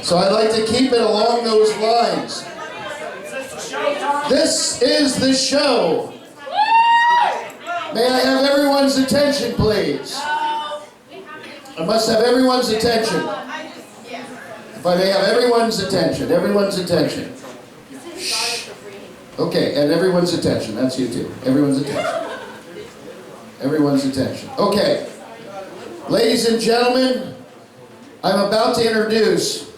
So I'd like to keep it along those lines. This is the show. May I have everyone's attention, please? I must have everyone's attention. If I may have everyone's attention. Everyone's attention. Shh. Okay, and everyone's attention. That's you too. Everyone's attention. Everyone's attention. Okay. Ladies and gentlemen, I'm about to introduce,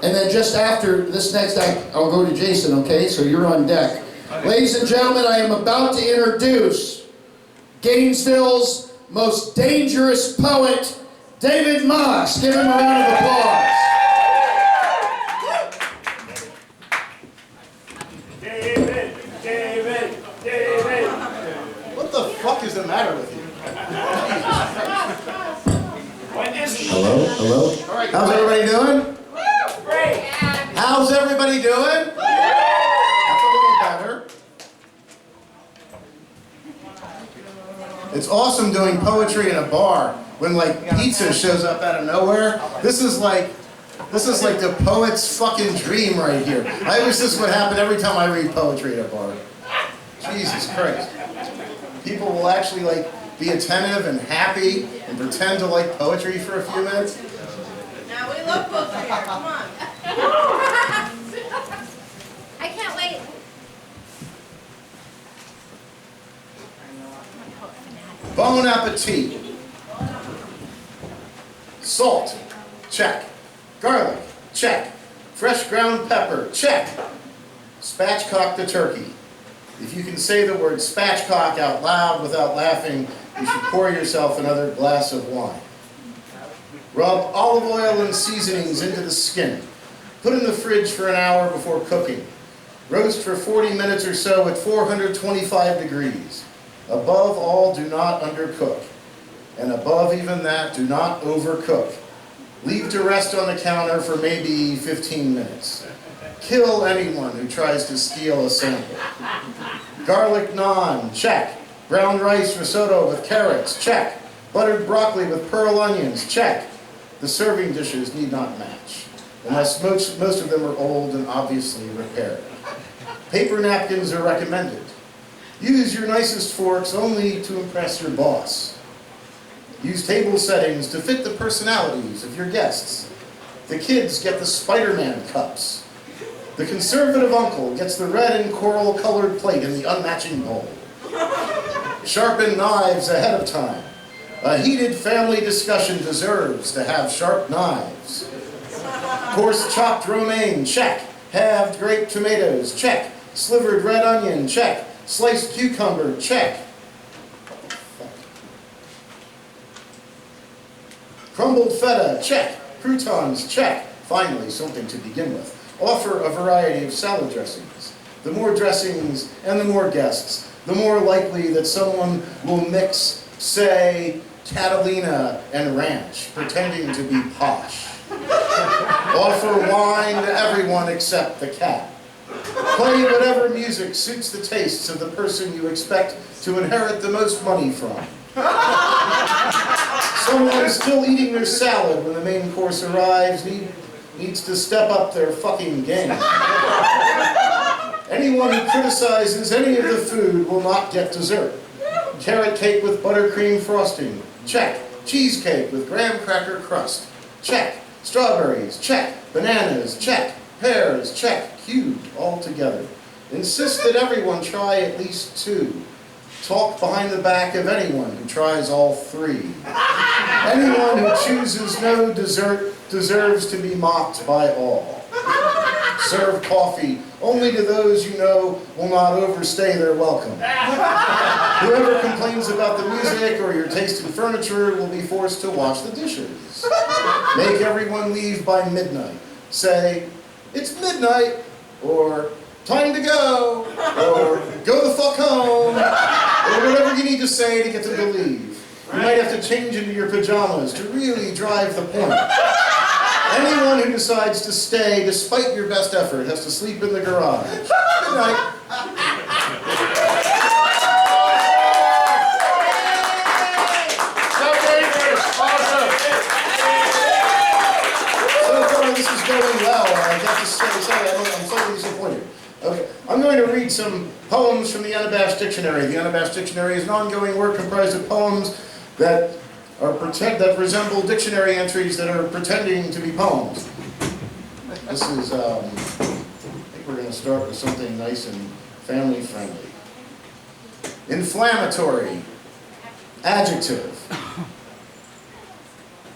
and then just after this next act, I'll go to Jason, okay? So you're on deck. Okay. Ladies and gentlemen, I am about to introduce Gainesville's most dangerous poet, David Moss. Give him a round of applause. David. What the fuck is the matter with you? Hello? All right, how's everybody doing? Great. How's everybody doing? That's a little better. It's awesome doing poetry in a bar when like pizza shows up out of nowhere. This is like the poet's fucking dream right here. I wish this would happen every time I read poetry at a bar. Jesus Christ. People will actually like be attentive and happy and pretend to like poetry for a few minutes. Now we love poetry here, come on. I can't wait. Bon appetit. Salt, check. Garlic, check. Fresh ground pepper, check. Spatchcock the turkey. If you can say the word spatchcock out loud without laughing, you should pour yourself another glass of wine. Rub olive oil and seasonings into the skin. Put in the fridge for an hour before cooking. Roast for 40 minutes or so at 425 degrees. Above all, do not undercook. And above even that, do not overcook. Leave to rest on the counter for maybe 15 minutes. Kill anyone who tries to steal a sample. Garlic naan, check. Brown rice risotto with carrots, check. Buttered broccoli with pearl onions, check. The serving dishes need not match, unless most of them are old and obviously repaired. Paper napkins are recommended. Use your nicest forks only to impress your boss. Use table settings to fit the personalities of your guests. The kids get the Spider-Man cups. The conservative uncle gets the red and coral-colored plate in the unmatching bowl. Sharpen knives ahead of time. A heated family discussion deserves to have sharp knives. Coarse chopped romaine, check. Halved grape tomatoes, check. Slivered red onion, check. Sliced cucumber, check. Crumbled feta, check. Croutons, check. Finally, something to begin with. Offer a variety of salad dressings. The more dressings and the more guests, the more likely that someone will mix, say, Catalina and ranch, pretending to be posh. Offer wine to everyone except the cat. Play whatever music suits the tastes of the person you expect to inherit the most money from. Someone is still eating their salad when the main course arrives needs to step up their fucking game. Anyone who criticizes any of the food will not get dessert. Carrot cake with buttercream frosting, check. Cheesecake with graham cracker crust, check. Strawberries, check. Bananas, check. Pears, check. Cubed all together. Insist that everyone try at least 2. Talk behind the back of anyone who tries all 3. Anyone who chooses no dessert deserves to be mocked by all. Serve coffee only to those you know will not overstay their welcome. Whoever complains about the music or your taste in furniture will be forced to wash the dishes. Make everyone leave by midnight. Say, it's midnight, or time to go, or go the fuck home, or whatever you need to say to get them to leave. You might have to change into your pajamas to really drive the point. Anyone who decides to stay despite your best effort has to sleep in the garage. Good night. read some poems from the Unabashed Dictionary. The Unabashed Dictionary is an ongoing work comprised of poems that that resemble dictionary entries that are pretending to be poems. This is, I think we're going to start with something nice and family friendly. Inflammatory. Adjective.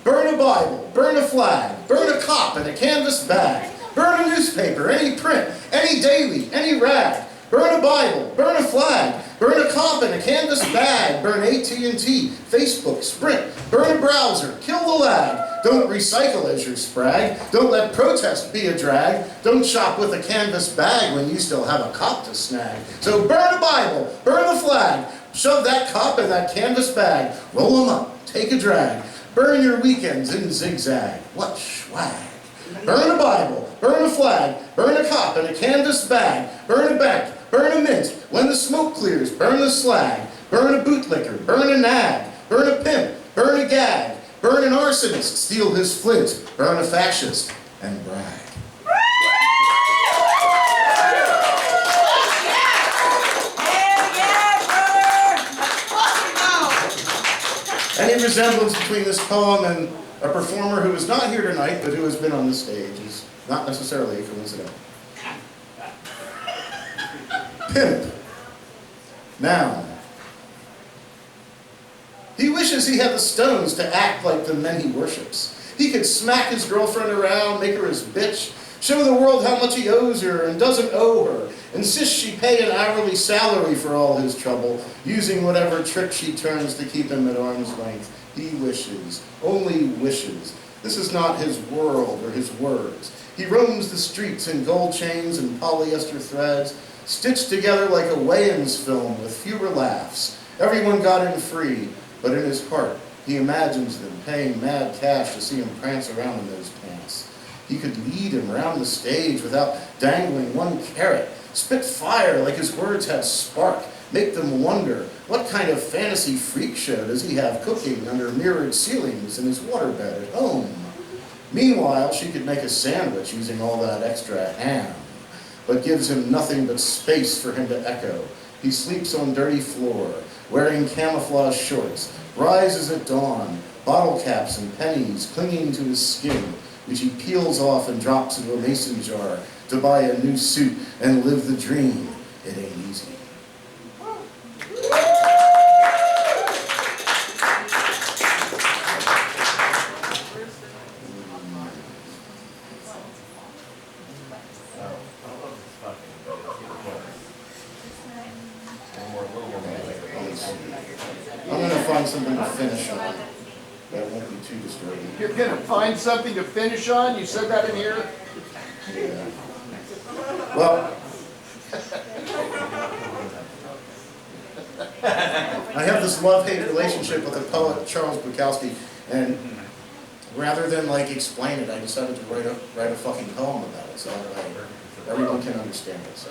Burn a Bible, burn a flag, burn a cop in a canvas bag, burn a newspaper, any print, any daily, any rag, burn a Bible, burn a flag, burn a cop in a canvas bag, burn AT&T, Facebook, Sprint, burn a browser, kill the lag, don't recycle as your sprag, don't let protest be a drag, don't shop with a canvas bag when you still have a cop to snag. So burn a Bible, burn the flag, shove that cop in that canvas bag, roll them up, take a drag, burn your weekends in zigzag, what swag. Burn a Bible, burn a flag, burn a cop in a canvas bag, burn a bank, burn a mint, when the smoke clears, burn the slag, burn a bootlicker, burn a nag, burn a pimp, burn a gag, burn an arsonist, steal his flint, burn a fascist, and brag. Any resemblance between this poem and a performer who is not here tonight, but who has been on the stage, is not necessarily coincidental. Pimp. Noun. He wishes he had the stones to act like the men he worships. He could smack his girlfriend around, make her his bitch, show the world how much he owes her and doesn't owe her, insist she pay an hourly salary for all his trouble, using whatever trick she turns to keep him at arm's length. He wishes, only wishes. This is not his world or his words. He roams the streets in gold chains and polyester threads, stitched together like a Wayans film with fewer laughs. Everyone got in free, but in his heart, he imagines them paying mad cash to see him prance around in those pants. He could lead him around the stage without dangling one carrot, spit fire like his words had spark, make them wonder, what kind of fantasy freak show does he have cooking under mirrored ceilings in his waterbed at home? Meanwhile, she could make a sandwich using all that extra ham, but gives him nothing but space for him to echo. He sleeps on dirty floor, wearing camouflage shorts, rises at dawn, bottle caps and pennies clinging to his skin, which he peels off and drops into a mason jar to buy a new suit and live the dream. It ain't easy. I'm going to find something to finish on that won't be too disturbing. You're going to find something to finish on? You said that in here? Yeah. Well, I have this love-hate relationship with the poet Charles Bukowski, and rather than like explain it, I decided to write a fucking poem about it, so that way everyone can understand it. So,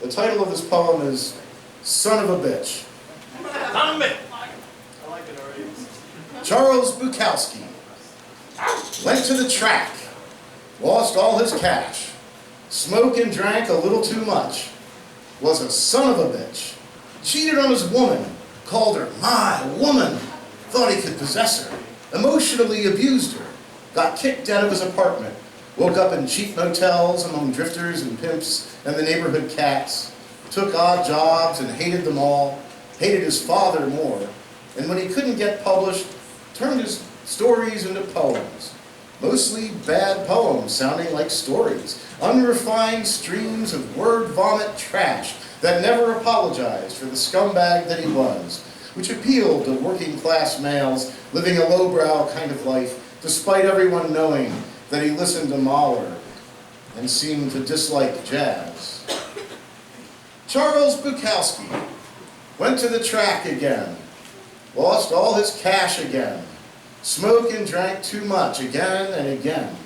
the title of this poem is "Son of a Bitch." Son of a bitch. I like it already. Charles Bukowski went to the track, lost all his cash, smoked and drank a little too much, was a son of a bitch, cheated on his woman, called her my woman, thought he could possess her, emotionally abused her, got kicked out of his apartment, woke up in cheap motels among drifters and pimps and the neighborhood cats, took odd jobs and hated them all, hated his father more, and when he couldn't get published, turned his stories into poems. Mostly bad poems sounding like stories, unrefined streams of word vomit trash that never apologized for the scumbag that he was, which appealed to working class males living a lowbrow kind of life, despite everyone knowing that he listened to Mahler and seemed to dislike jazz. Charles Bukowski went to the track again, lost all his cash again, smoked and drank too much again and again,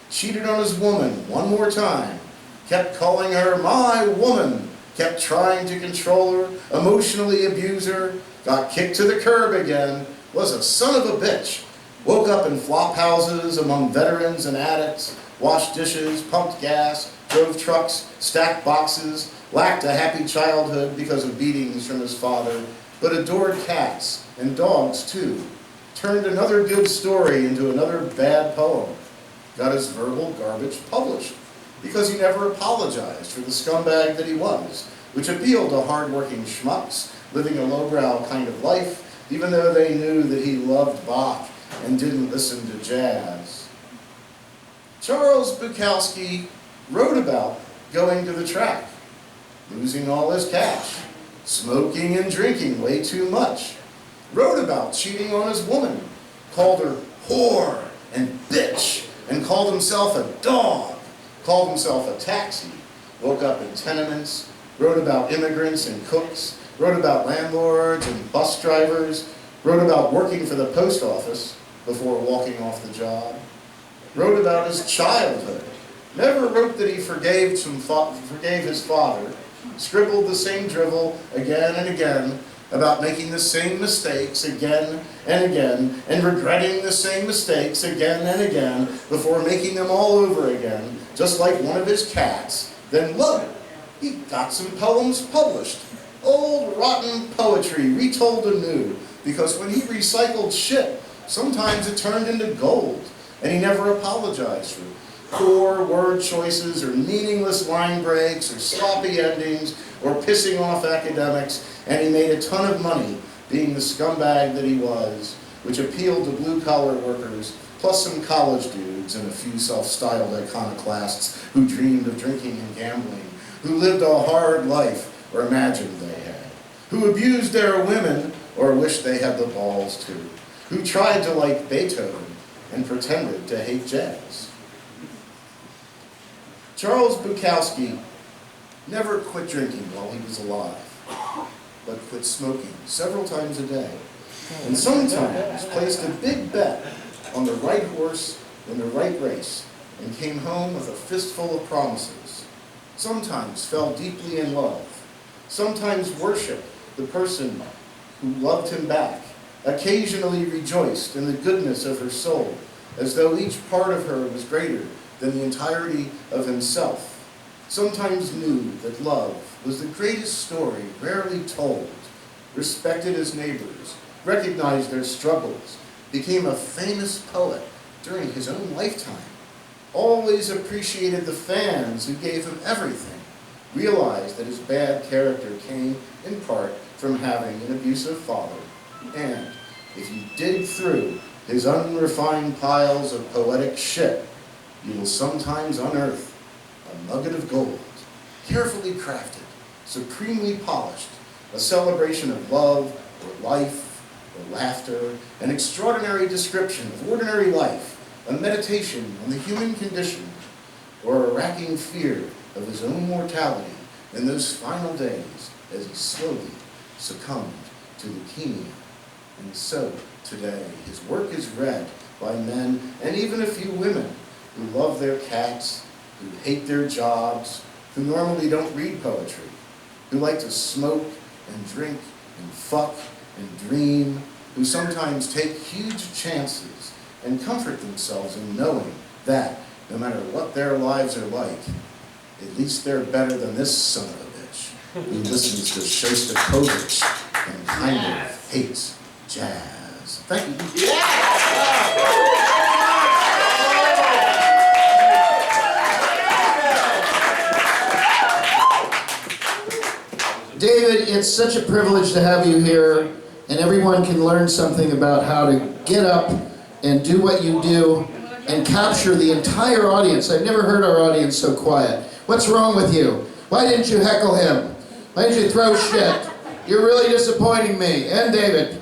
cheated on his woman one more time, kept calling her my woman, kept trying to control her, emotionally abuse her, got kicked to the curb again, was a son of a bitch, woke up in flop houses among veterans and addicts, washed dishes, pumped gas, drove trucks, stacked boxes, lacked a happy childhood because of beatings from his father, but adored cats and dogs too, turned another good story into another bad poem, got his verbal garbage published, because he never apologized for the scumbag that he was, which appealed to hard-working schmucks living a lowbrow kind of life, even though they knew that he loved Bach and didn't listen to jazz. Charles Bukowski wrote about going to the track, losing all his cash, smoking and drinking way too much, wrote about cheating on his woman, called her whore and bitch, and called himself a dog, called himself a taxi, woke up in tenements, wrote about immigrants and cooks, wrote about landlords and bus drivers, wrote about working for the post office before walking off the job, wrote about his childhood, never wrote that he forgave his father, scribbled the same drivel again and again about making the same mistakes again and again, and regretting the same mistakes again and again before making them all over again, just like one of his cats. Then lo, he got some poems published. Old rotten poetry retold anew, because when he recycled shit, sometimes it turned into gold, and he never apologized for poor word choices or meaningless line breaks or sloppy endings or pissing off academics, and he made a ton of money being the scumbag that he was, which appealed to blue-collar workers, plus some college dudes and a few self-styled iconoclasts who dreamed of drinking and gambling, who lived a hard life or imagined they had, who abused their women or wished they had the balls to, who tried to like Beethoven and pretended to hate jazz. Charles Bukowski never quit drinking while he was alive, but quit smoking several times a day, and sometimes placed a big bet on the right horse in the right race, and came home with a fistful of promises. Sometimes fell deeply in love, sometimes worshipped the person who loved him back, occasionally rejoiced in the goodness of her soul, as though each part of her was greater than the entirety of himself. Sometimes knew that love was the greatest story rarely told, respected his neighbors, recognized their struggles, became a famous poet during his own lifetime, always appreciated the fans who gave him everything, realized that his bad character came in part from having an abusive father, and if you dig through his unrefined piles of poetic shit, you will sometimes unearth a nugget of gold, carefully crafted, supremely polished, a celebration of love or life or laughter, an extraordinary description of ordinary life, a meditation on the human condition, or a racking fear of his own mortality in those final days as he slowly succumbed to leukemia. And so, today, his work is read by men and even a few women who love their cats, who hate their jobs, who normally don't read poetry, who like to smoke and drink and fuck and dream, who sometimes take huge chances and comfort themselves in knowing that, no matter what their lives are like, at least they're better than this son of a bitch who listens to Shostakovich and kind of hates jazz. Thank you. David, it's such a privilege to have you here, and everyone can learn something about how to get up and do what you do and capture the entire audience. I've never heard our audience so quiet. What's wrong with you? Why didn't you heckle him? Why didn't you throw shit? You're really disappointing me and David.